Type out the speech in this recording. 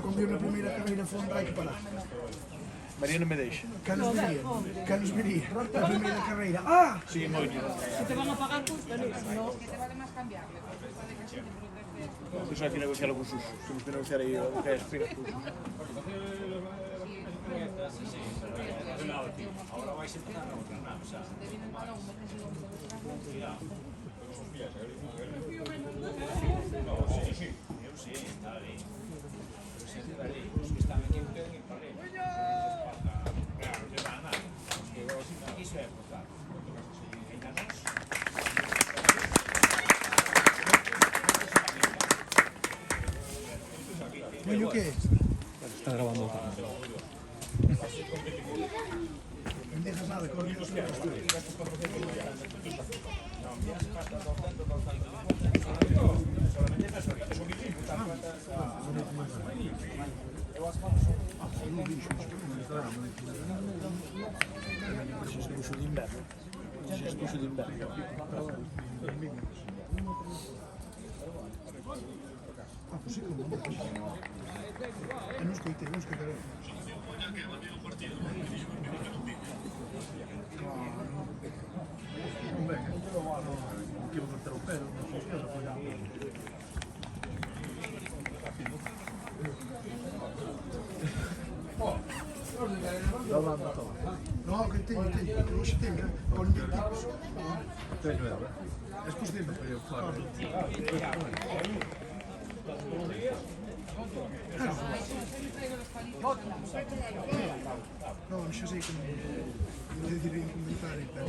Conviu na primeira carreira fora vai que parar. Maria non me deixa. Canos viría. Na primeira carreira. Ah! Sí, moito. Si te van a pagar, pues vale, si no... Pois hai que negociar con sus. Temos que negociar aí o que é espiga. Oye, o que é? Está grabando. Non dejas nada, corre os caras. Xespuxo de inverno. Xespuxo de inverno. Ah, pues sí, como non. Non escoitei, non escoitei. Que vou cortar o pelo, non sei que foi a... No, que teño, que hoxe teño, con 20 tipos. Teño ela. Despois dime. No, xa sei que non direi en comentari, pero...